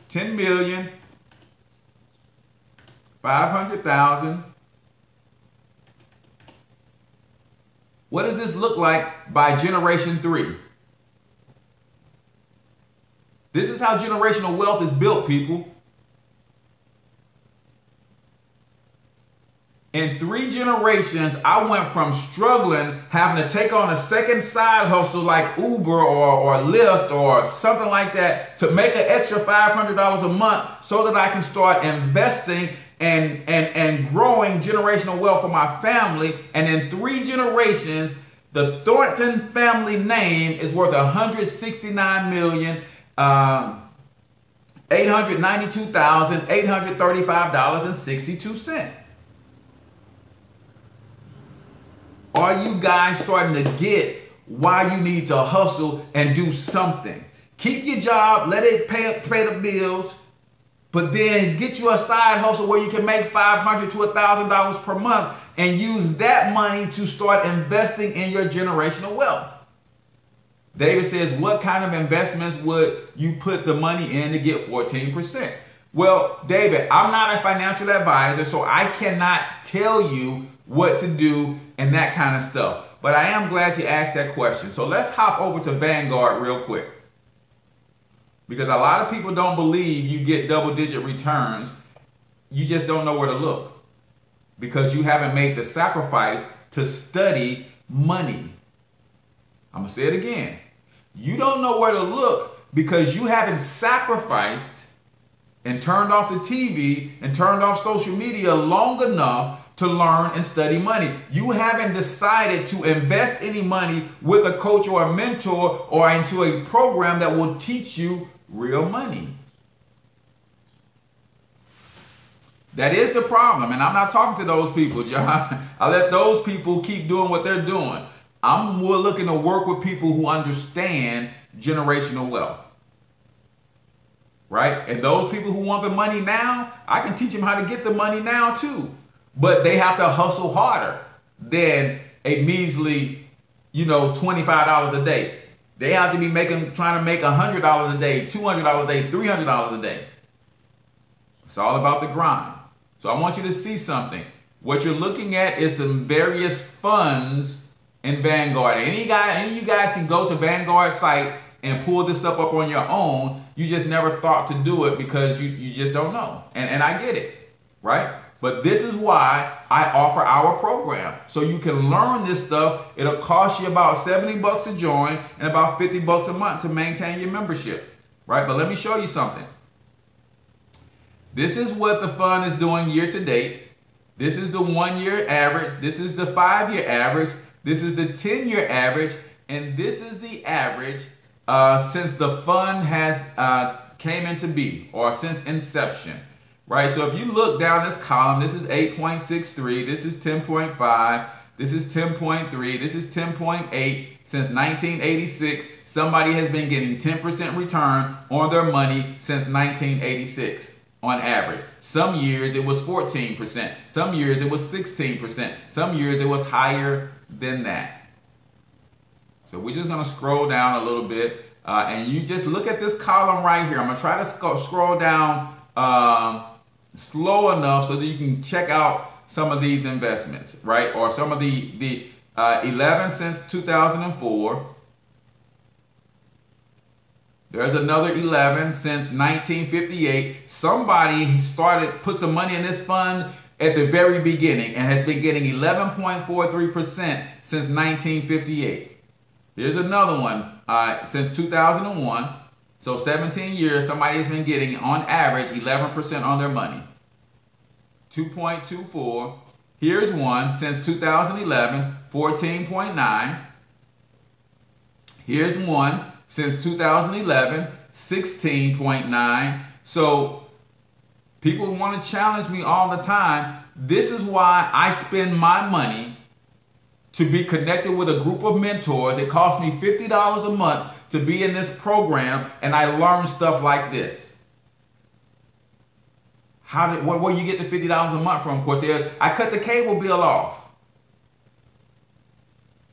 10,500,000. What does this look like by generation 3? This is how generational wealth is built, people. In 3 generations, I went from struggling, having to take on a second side hustle like Uber or Lyft or something like that to make an extra $500 a month so that I can start investing and growing generational wealth for my family. And in 3 generations, the Thornton family name is worth $169,892,835.62. Are you guys starting to get why you need to hustle and do something? Keep your job, let it pay the bills, but then get you a side hustle where you can make $500 to $1,000 per month and use that money to start investing in your generational wealth. David says, what kind of investments would you put the money in to get 14%? Well, David, I'm not a financial advisor, so I cannot tell you what to do and that kind of stuff. But I am glad you asked that question. So let's hop over to Vanguard real quick. Because a lot of people don't believe you get double-digit returns. You just don't know where to look. Because you haven't made the sacrifice to study money. I'm going to say it again. You don't know where to look because you haven't sacrificed and turned off the TV and turned off social media long enough to learn and study money. You haven't decided to invest any money with a coach or a mentor or into a program that will teach you real money. That is the problem. And I'm not talking to those people, John. I let those people keep doing what they're doing. I'm more looking to work with people who understand generational wealth. Right? And those people who want the money now, I can teach them how to get the money now too. But they have to hustle harder than a measly, $25 a day. They have to be trying to make $100 a day, $200 a day, $300 a day. It's all about the grind. So I want you to see something. What you're looking at is some various funds in Vanguard. Any of you guys can go to Vanguard site and pull this stuff up on your own. You just never thought to do it because you just don't know. And I get it, right? But this is why I offer our program. So you can learn this stuff. It'll cost you about $70 to join and about $50 a month to maintain your membership, right? But let me show you something. This is what the fund is doing year to date. This is the 1-year average. This is the 5-year average. This is the 10-year average. And this is the average since the fund has came into be, or since inception. Right, so if you look down this column, this is 8.63, this is 10.5, this is 10.3, this is 10.8. Since 1986, somebody has been getting 10% return on their money since 1986. on average. Some years it was 14%. Some years it was 16%. Some years it was higher than that. So we're just going to scroll down a little bit. And you just look at this column right here. I'm going to try to scroll down slow enough so that you can check out some of these investments, right? Or some of the 11 since 2004. There's another 11 since 1958. Somebody put some money in this fund at the very beginning and has been getting 11.43% since 1958. Here's another one since 2001. So 17 years, somebody has been getting on average 11% on their money. 2.24. Here's one since 2011, 14.9. Here's one since 2011, 16.9. So people want to challenge me all the time. This is why I spend my money to be connected with a group of mentors. It costs me $50 a month to be in this program, and I learn stuff like this. Where you get the $50 a month from, Cortez? I cut the cable bill off.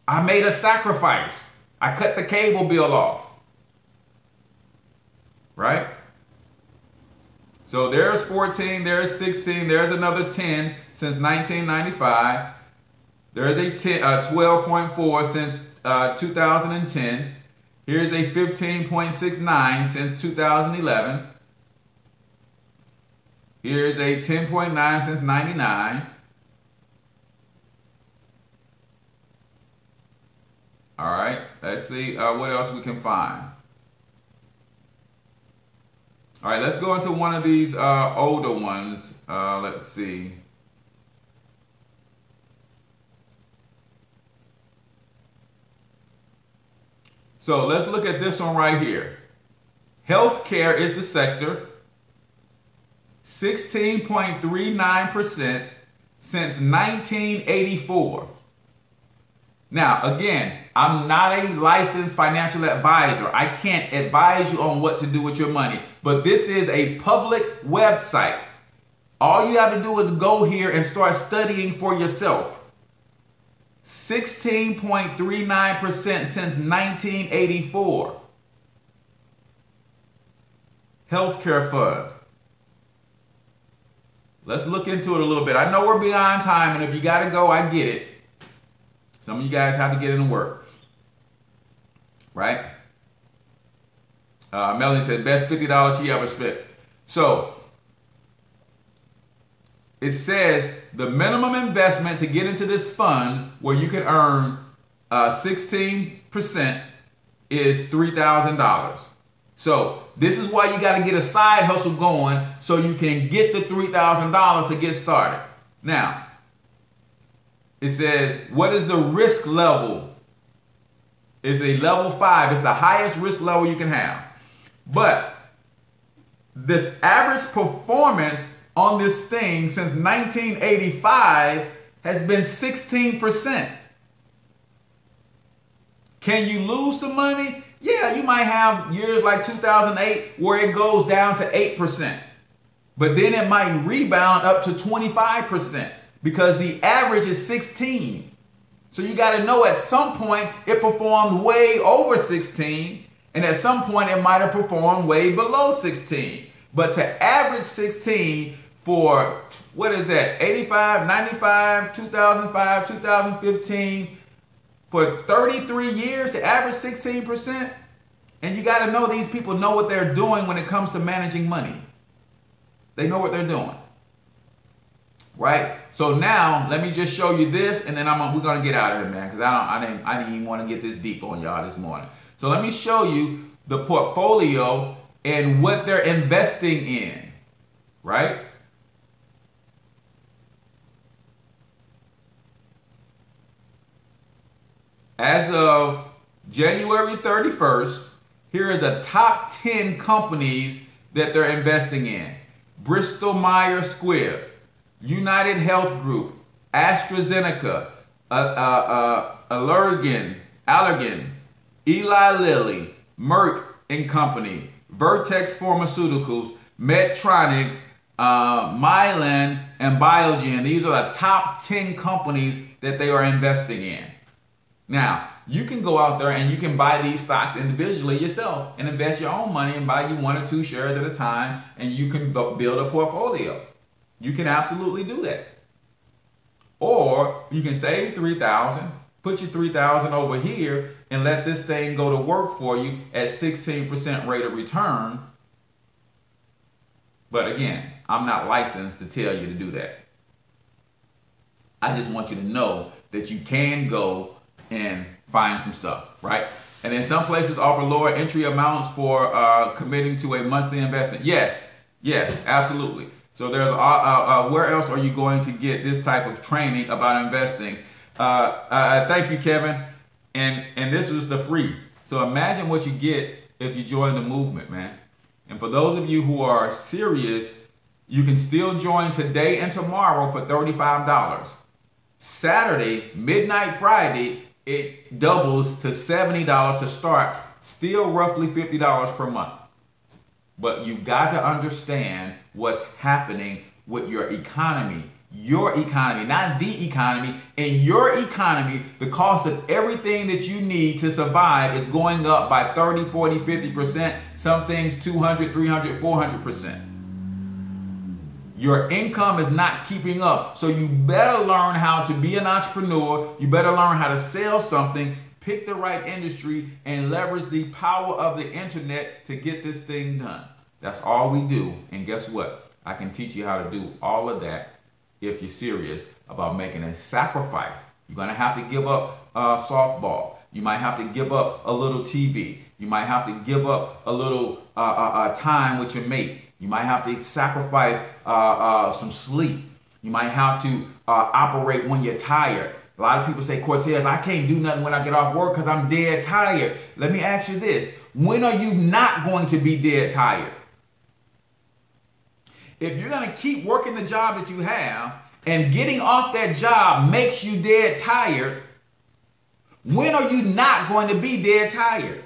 I made a sacrifice. I cut the cable bill off. Right? So there's 14, there's 16, there's another 10 since 1995. There's a 12.4 since 2010. Here's a 15.69 since 2011. Here's a 10.9 since 99. All right, let's see what else we can find. All right, let's go into one of these older ones. Let's see. So let's look at this one right here. Healthcare is the sector. 16.39% since 1984. Now, again, I'm not a licensed financial advisor. I can't advise you on what to do with your money. But this is a public website. All you have to do is go here and start studying for yourself. 16.39% since 1984. Healthcare fund. Let's look into it a little bit. I know we're beyond time, and if you got to go, I get it. Some of you guys have to get into work. Right? Melanie said, best $50 she ever spent. So, it says the minimum investment to get into this fund where you can earn 16% is $3,000. So this is why you got to get a side hustle going so you can get the $3,000 to get started. Now, it says, what is the risk level? It's a level 5. It's the highest risk level you can have. But this average performance on this thing since 1985 has been 16%. Can you lose some money? Yeah, you might have years like 2008 where it goes down to 8%. But then it might rebound up to 25% because the average is 16. So you got to know at some point it performed way over 16, and at some point it might have performed way below 16. But to average 16 for, what is that, 85, 95, 2005, 2015, for 33 years to average 16%? And you got to know these people know what they're doing when it comes to managing money. They know what they're doing. Right? So now, let me just show you this, and then we're going to get out of here, man, because I didn't even want to get this deep on y'all this morning. So let me show you the portfolio and what they're investing in. Right? As of January 31st, here are the top 10 companies that they're investing in. Bristol Myers Squibb, United Health Group, AstraZeneca, Allergan, Eli Lilly, Merck & Company, Vertex Pharmaceuticals, Medtronic, Mylan, and Biogen. These are the top 10 companies that they are investing in. Now, you can go out there and you can buy these stocks individually yourself and invest your own money and buy you 1 or 2 shares at a time, and you can build a portfolio. You can absolutely do that. Or you can save $3,000, put your $3,000 over here, and let this thing go to work for you at 16% rate of return. But again, I'm not licensed to tell you to do that. I just want you to know that you can go and find some stuff, right? And then some places offer lower entry amounts for committing to a monthly investment. Yes, absolutely. So there's where else are you going to get this type of training about investing? Thank you, Kevin. And this is the free. So imagine what you get if you join the movement, man. And for those of you who are serious, you can still join today and tomorrow for $35. Saturday, midnight Friday, it doubles to $70 to start, still roughly $50 per month. But you got to understand what's happening with your economy. Your economy, not the economy. In your economy, the cost of everything that you need to survive is going up by 30, 40, 50%. Some things 200, 300, 400%. Your income is not keeping up. So you better learn how to be an entrepreneur. You better learn how to sell something, pick the right industry, and leverage the power of the internet to get this thing done. That's all we do. And guess what? I can teach you how to do all of that if you're serious about making a sacrifice. You're going to have to give up softball. You might have to give up a little TV. You might have to give up a little time with your mate. You might have to sacrifice some sleep. You might have to operate when you're tired. A lot of people say, Cortez, I can't do nothing when I get off work because I'm dead tired. Let me ask you this. When are you not going to be dead tired? If you're going to keep working the job that you have and getting off that job makes you dead tired, when are you not going to be dead tired?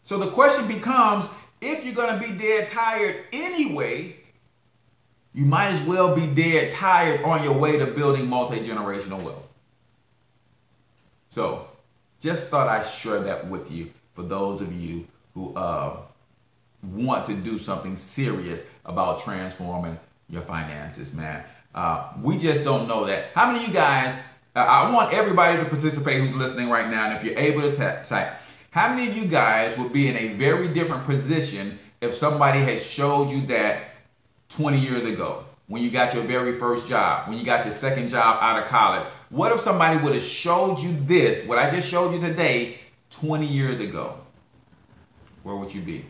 So the question becomes, if you're going to be dead tired anyway, you might as well be dead tired on your way to building multi-generational wealth. So just thought I'd share that with you for those of you who want to do something serious about transforming your finances, man. We just don't know that. How many of you guys, I want everybody to participate who's listening right now, and if you're able to type, how many of you guys would be in a very different position if somebody had showed you that 20 years ago, when you got your very first job, when you got your second job out of college? What if somebody would have showed you this, what I just showed you today, 20 years ago? Where would you be?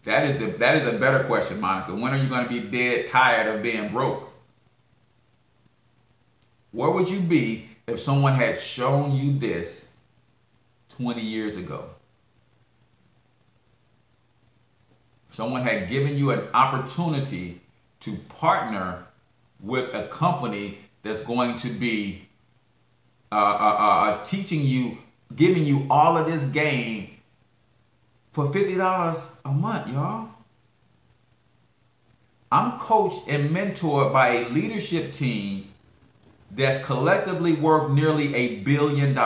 That is a better question, Monica. When are you going to be dead tired of being broke? Where would you be if someone had shown you this 20 years ago? Someone had given you an opportunity to partner with a company that's going to be teaching you, giving you all of this game for $50 a month, y'all. I'm coached and mentored by a leadership team that's collectively worth nearly $1 billion.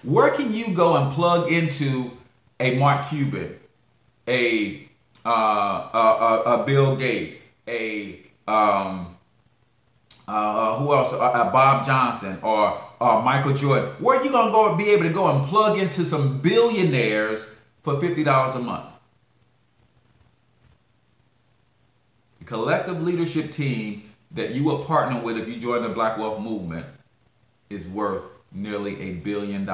Where can you go and plug into a Mark Cuban, a Bill Gates, a who else? Bob Johnson or Michael Jordan? Where are you gonna go and be able to go and plug into some billionaires for $50 a month? The collective leadership team that you will partner with if you join the Black Wealth Movement is worth nearly $1 billion.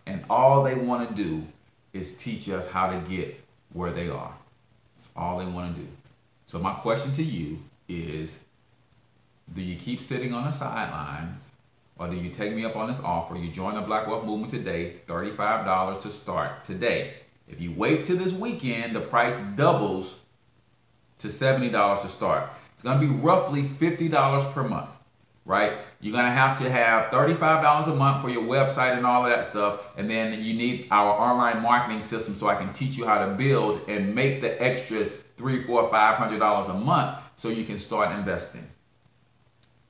And all they want to do is teach us how to get where they are. That's all they want to do. So my question to you is, do you keep sitting on the sidelines, or do you take me up on this offer? You join the Black Wealth Movement today, $35 to start today. If you wait till this weekend, the price doubles to $70 to start. It's going to be roughly $50 per month. right? You're going to have $35 a month for your website and all of that stuff. And then you need our online marketing system so I can teach you how to build and make the extra $300, $400, $500 a month so you can start investing.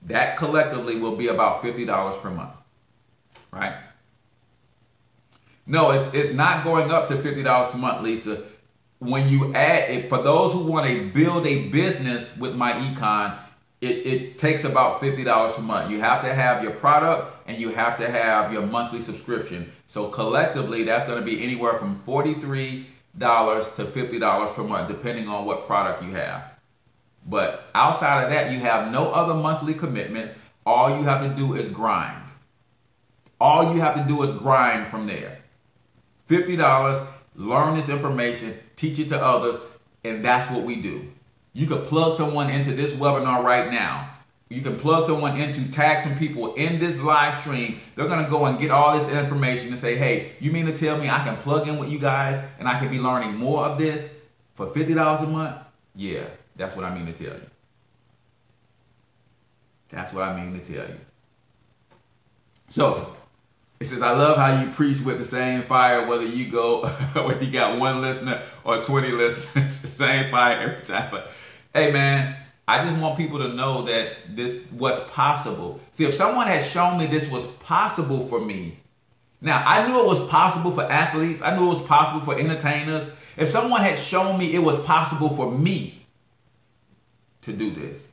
That collectively will be about $50 per month, right? No, it's not going up to $50 per month, Lisa. When you add it, for those who want to build a business with my econ, it takes about $50 per month. You have to have your product and you have to have your monthly subscription. So collectively, that's going to be anywhere from $43 to $50 per month, depending on what product you have. But outside of that, you have no other monthly commitments. All you have to do is grind. All you have to do is grind from there. $50, learn this information, teach it to others, and that's what we do. You could plug someone into this webinar right now. You can plug someone into, tag some people in this live stream. They're going to go and get all this information and say, hey, you mean to tell me I can plug in with you guys and I can be learning more of this for $50 a month? Yeah, that's what I mean to tell you. That's what I mean to tell you. So, it says, I love how you preach with the same fire, whether you got one listener or 20 listeners, the same fire every time. But hey, man, I just want people to know that this was possible. See, if someone had shown me this was possible for me, now I knew it was possible for athletes. I knew it was possible for entertainers. If someone had shown me it was possible for me to do this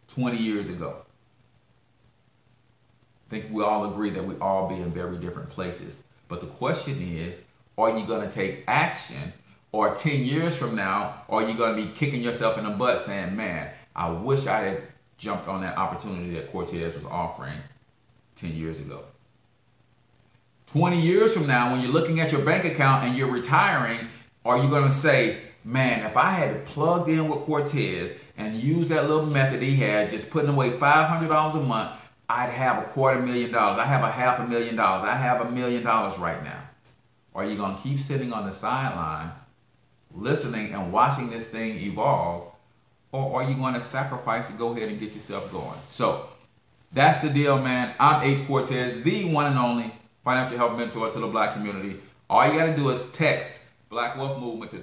20 years ago, I think we all agree that we all be in very different places. But the question is, are you going to take action? Or 10 years from now, are you going to be kicking yourself in the butt saying, man, I wish I had jumped on that opportunity that Cortez was offering 10 years ago. 20 years from now, when you're looking at your bank account and you're retiring, are you going to say, man, if I had plugged in with Cortez and used that little method he had, just putting away $500 a month, I'd have $250,000. I have $500,000. I have $1 million right now. Are you going to keep sitting on the sideline, listening and watching this thing evolve, or are you going to sacrifice to go ahead and get yourself going? So that's the deal, man. I'm H. Cortez, the one and only financial health mentor to the Black community. All you got to do is text Black Wealth Movement to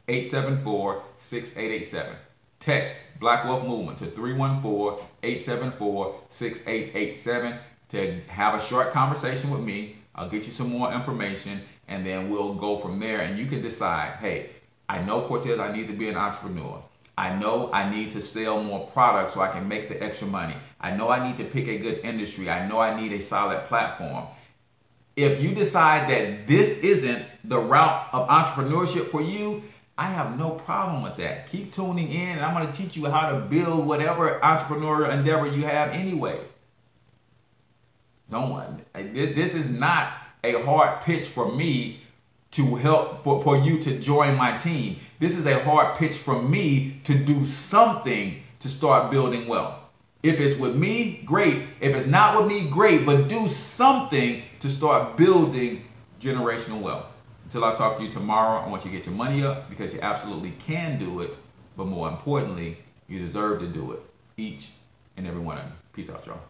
314-874-6887. Text Black Wealth Movement to 314-874-6887 to have a short conversation with me. I'll get you some more information, and then we'll go from there. And you can decide, hey, I know, Cortez, I need to be an entrepreneur. I know I need to sell more products so I can make the extra money. I know I need to pick a good industry. I know I need a solid platform. If you decide that this isn't the route of entrepreneurship for you, I have no problem with that. Keep tuning in, and I'm going to teach you how to build whatever entrepreneurial endeavor you have anyway. This is not a hard pitch for me to help for you to join my team. This is a hard pitch for me to do something to start building wealth. If it's with me, great. If it's not with me, great. But do something to start building generational wealth. Until I talk to you tomorrow, I want you to get your money up because you absolutely can do it. But more importantly, you deserve to do it. Each and every one of you. Peace out, y'all.